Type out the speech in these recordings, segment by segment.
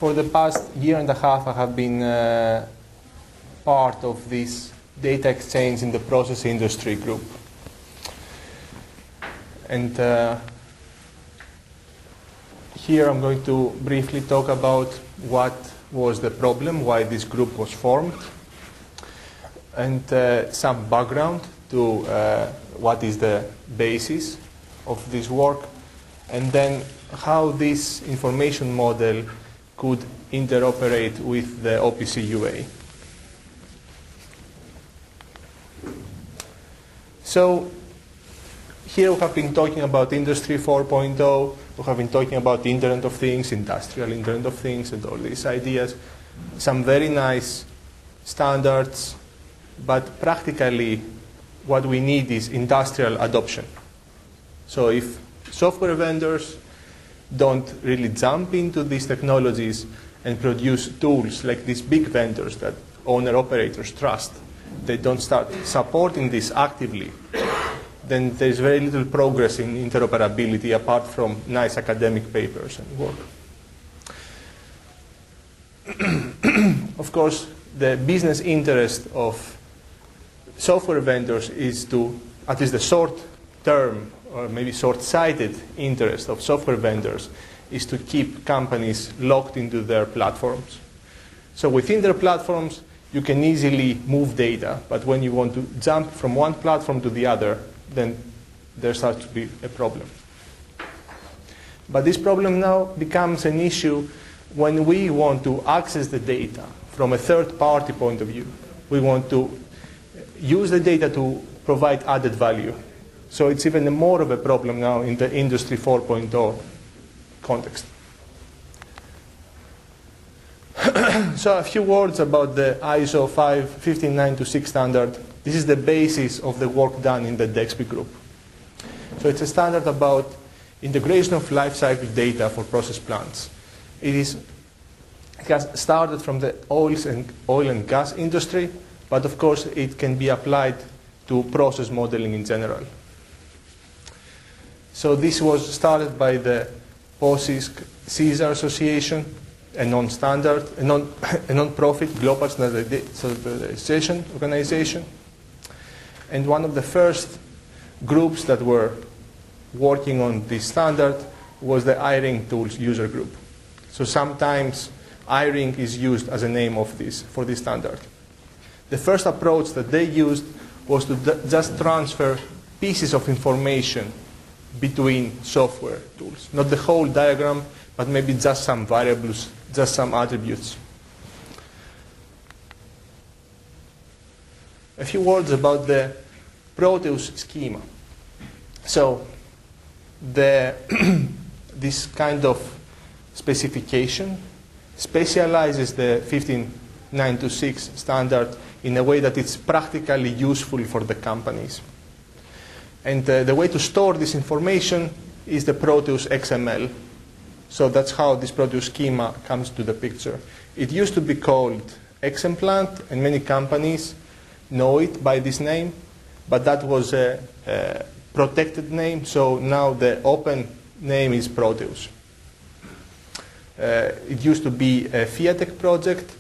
For the past year and a half, I have been part of this data exchange in the process industry group. And here I'm going to briefly talk about what was the problem, why this group was formed, and some background to what is the basis of this work, and then how this information model could interoperate with the OPC UA. So here we have been talking about Industry 4.0, we have been talking about the Internet of Things, Industrial Internet of Things, and all these ideas. Some very nice standards, but practically what we need is industrial adoption. So if software vendors don't really jump into these technologies and produce tools like these big vendors that owner-operators trust, they don't start supporting this actively, then there's very little progress in interoperability apart from nice academic papers and work. Of course, the business interest of software vendors is to, at least the short-term or maybe short-sighted interest of software vendors is to keep companies locked into their platforms. So within their platforms, you can easily move data, but when you want to jump from one platform to the other, then there starts to be a problem. But this problem now becomes an issue when we want to access the data from a third-party point of view. We want to use the data to provide added value. So it's even more of a problem now in the Industry 4.0 context. So a few words about the ISO 15926 standard. This is the basis of the work done in the DEXPI Group. So it's a standard about integration of life cycle data for process plants. It has started from the oil and gas industry, but of course it can be applied to process modeling in general. So this was started by the POSIS-CSR Association, a non-profit global standardization organization, and one of the first groups that were working on this standard was the iRing Tools user group. So sometimes iRing is used as a name of for this standard. The first approach that they used was to just transfer pieces of information between software tools. Not the whole diagram, but maybe just some variables, just some attributes. A few words about the Proteus schema. So this kind of specification specializes the 15926 standard in a way that it's practically useful for the companies. And the way to store this information is the Proteus XML. So that's how this Proteus schema comes to the picture. It used to be called XMPlant, and many companies know it by this name, but that was a protected name, so now the open name is Proteus. It used to be a Fiatec project,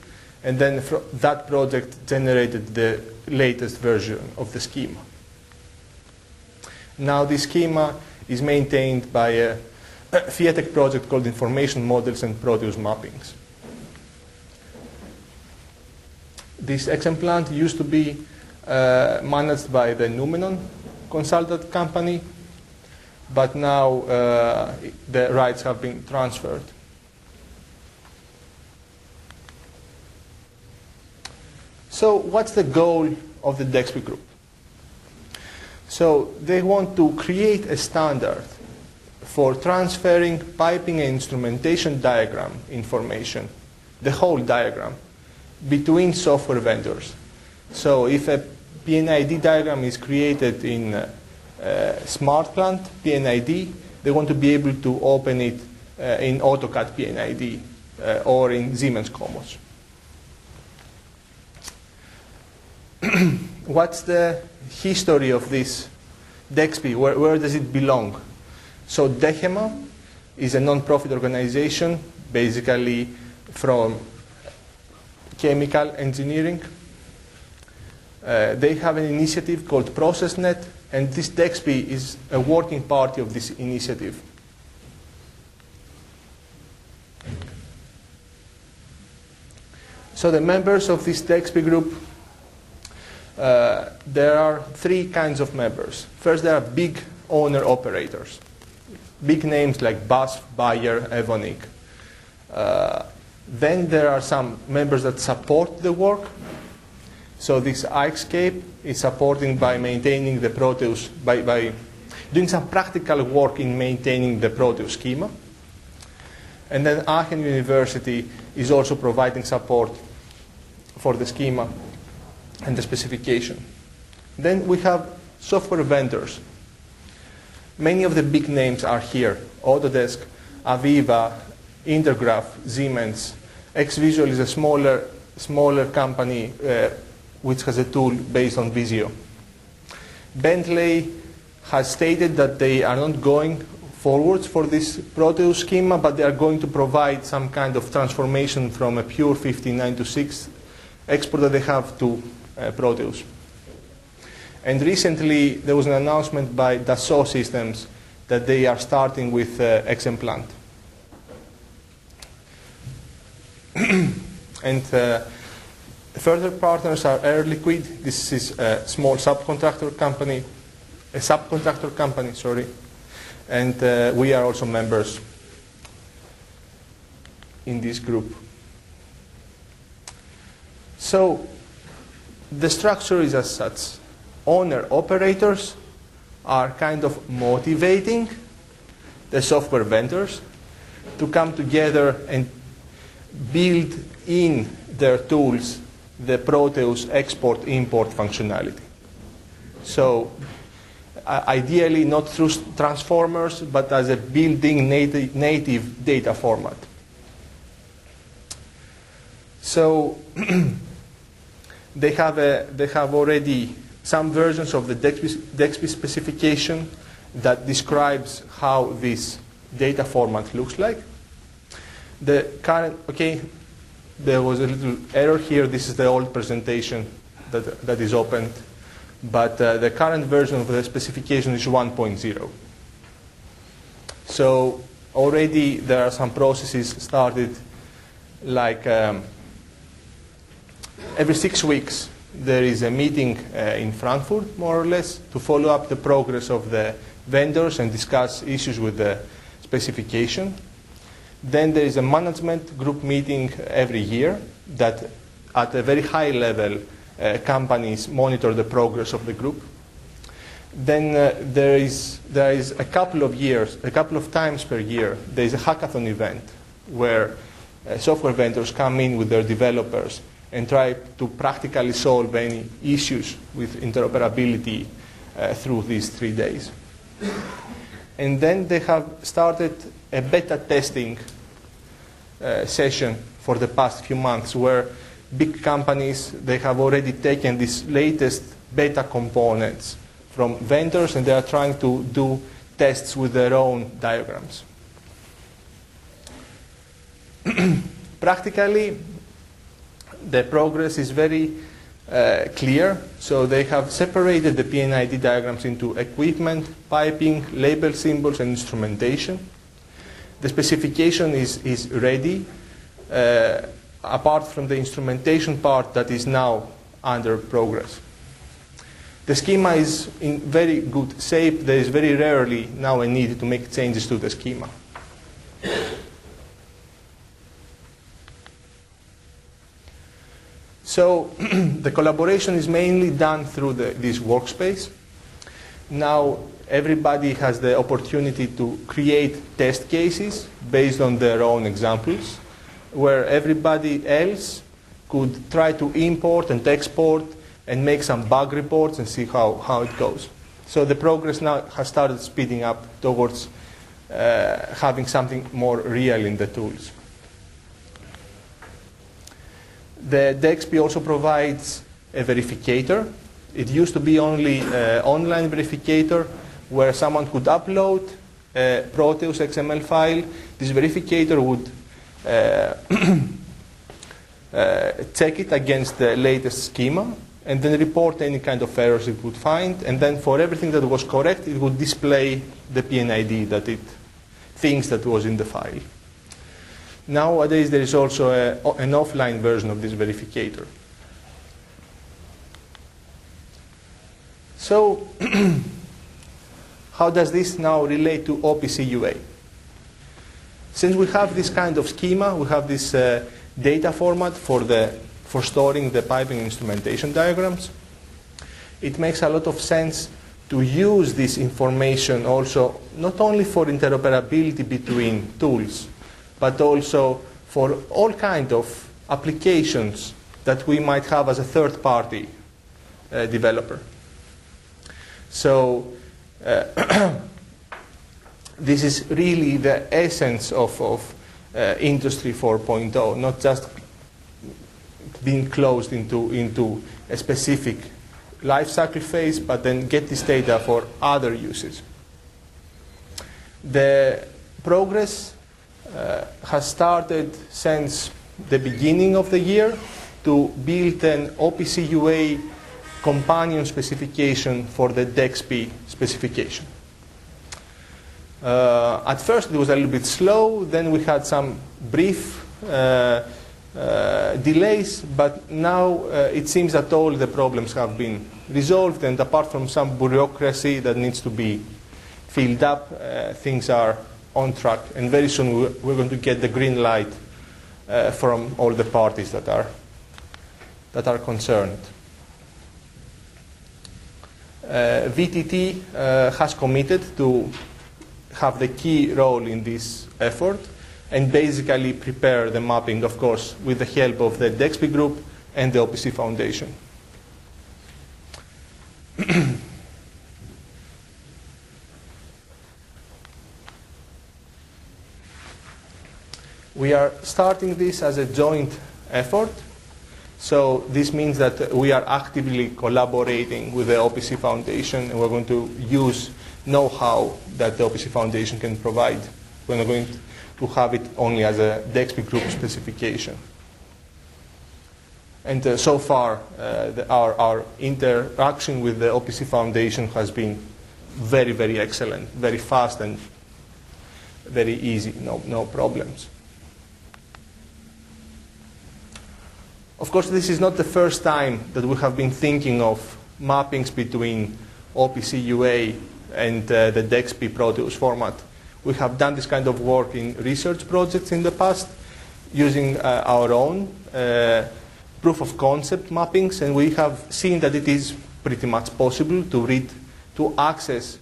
and then that project generated the latest version of the schema. Now this schema is maintained by a Fiatec project called Information Models and Proteus Mappings. This XMPlant used to be managed by the Numenon consultant company, but now the rights have been transferred. So what's the goal of the DEXPI Group? So they want to create a standard for transferring piping and instrumentation diagram information, the whole diagram, between software vendors. So if a P&ID diagram is created in SmartPlant P&ID, they want to be able to open it in AutoCAD P&ID or in Siemens Commos. What's the history of this DEXPI? Where does it belong? So DEHEMA is a non-profit organization basically from chemical engineering. They have an initiative called ProcessNet, and this DEXPI is a working party of this initiative. So the members of this DEXPI group, there are three kinds of members. First, there are big owner-operators. Big names like BASF, Bayer, Evonik. Then there are some members that support the work. So this Ixscape is supporting by maintaining the Proteus, by doing some practical work in maintaining the Proteus schema. And then Aachen University is also providing support for the schema and the specification. Then we have software vendors. Many of the big names are here: Autodesk, Aviva, Intergraph, Siemens. XVisual is a smaller company which has a tool based on Visio. Bentley has stated that they are not going forwards for this Proteus schema, but they are going to provide some kind of transformation from a pure 59:6 export that they have to Proteus. And recently there was an announcement by Dassault Systems that they are starting with XMPlant. And further partners are Air Liquide. This is a small subcontractor company, sorry. And we are also members in this group. So the structure is as such. Owner-operators are kind of motivating the software vendors to come together and build in their tools the Proteus export-import functionality. So ideally not through transformers, but as a built-in native data format. So they have already some versions of the DEXPI specification that describes how this data format looks like. The current, okay, there was a little error here. This is the old presentation that is opened. But the current version of the specification is 1.0. So already there are some processes started, like every 6 weeks there is a meeting in Frankfurt, more or less, to follow up the progress of the vendors and discuss issues with the specification. Then there is a management group meeting every year that at a very high level companies monitor the progress of the group. Then there is a couple of times per year, there is a hackathon event where software vendors come in with their developers and try to practically solve any issues with interoperability through these 3 days. And then they have started a beta testing session for the past few months where big companies, they have already taken these latest beta components from vendors and they are trying to do tests with their own diagrams. Practically, the progress is very clear. So they have separated the P&ID diagrams into equipment, piping, label symbols, and instrumentation. The specification is ready, apart from the instrumentation part that is now under progress. The schema is in very good shape. There is very rarely now a need to make changes to the schema. So the collaboration is mainly done through this workspace. Now everybody has the opportunity to create test cases based on their own examples, where everybody else could try to import and export and make some bug reports and see how it goes. So the progress now has started speeding up towards having something more real in the tools. The DEXPI also provides a verificator. It used to be only an online verificator where someone could upload a Proteus XML file. This verificator would check it against the latest schema, and then report any kind of errors it would find. And then for everything that was correct, it would display the P&ID that it thinks that was in the file. Nowadays, there is also an offline version of this verificator. So, how does this now relate to OPC UA? Since we have this kind of schema, we have this data format for storing the piping instrumentation diagrams, it makes a lot of sense to use this information also not only for interoperability between tools, but also for all kinds of applications that we might have as a third-party developer. So this is really the essence of Industry 4.0, not just being closed into a specific life cycle phase, but then get this data for other uses. The progress has started since the beginning of the year to build an OPC UA companion specification for the DEXPI specification. At first it was a little bit slow, then we had some brief delays, but now it seems that all the problems have been resolved, and apart from some bureaucracy that needs to be filled up, things are on track, and very soon we're going to get the green light from all the parties that are concerned. VTT has committed to have the key role in this effort and basically prepare the mapping, of course, with the help of the DEXPI Group and the OPC Foundation. We are starting this as a joint effort. So this means that we are actively collaborating with the OPC Foundation, and we're going to use know-how that the OPC Foundation can provide. We're not going to have it only as a DEXPI Group specification. And so far, our interaction with the OPC Foundation has been very, very excellent, very fast and very easy, no problems. Of course, this is not the first time that we have been thinking of mappings between OPC UA and the DEXPI Proteus format. We have done this kind of work in research projects in the past using our own proof of concept mappings, and we have seen that it is pretty much possible to access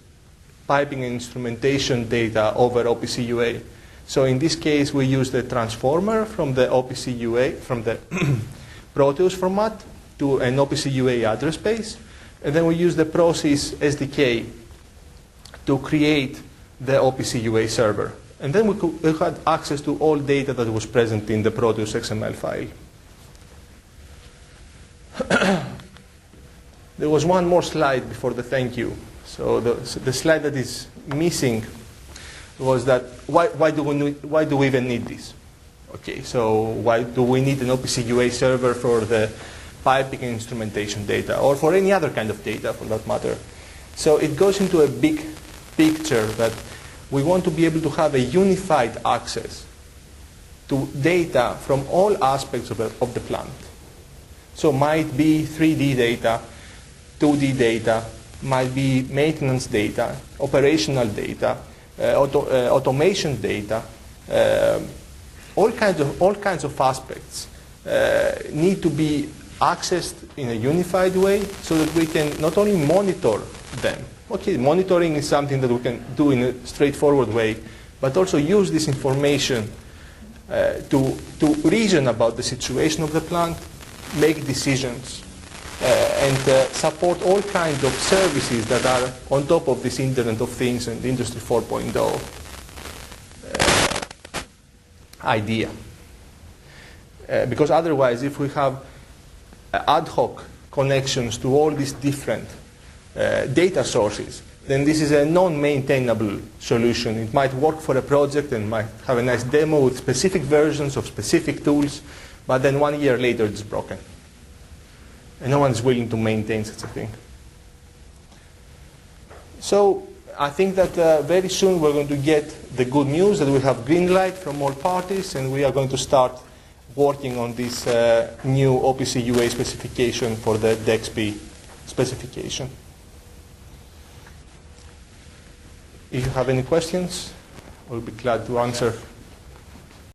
piping and instrumentation data over OPC UA. So in this case, we use the transformer from the OPC UA, from the Proteus format to an OPC UA address space, and then we use the process SDK to create the OPC UA server. And then we had access to all data that was present in the Proteus XML file. There was one more slide before the thank you. So the slide that is missing was that why do we even need this? Okay, so why do we need an OPC UA server for the piping and instrumentation data, or for any other kind of data for that matter? So it goes into a big picture that we want to be able to have a unified access to data from all aspects of the plant. So might be 3D data, 2D data, might be maintenance data, operational data, automation data, all kinds of aspects need to be accessed in a unified way so that we can not only monitor them. Okay, monitoring is something that we can do in a straightforward way, but also use this information to reason about the situation of the plant, make decisions, and support all kinds of services that are on top of this Internet of Things and Industry 4.0 idea. Because otherwise, if we have ad hoc connections to all these different data sources, then this is a non-maintainable solution. It might work for a project and might have a nice demo with specific versions of specific tools, but then 1 year later it's broken. And no one's willing to maintain such a thing. So I think that very soon we're going to get the good news that we have green light from all parties, and we are going to start working on this new OPC UA specification for the DEXPI specification. If you have any questions, we'll be glad to answer.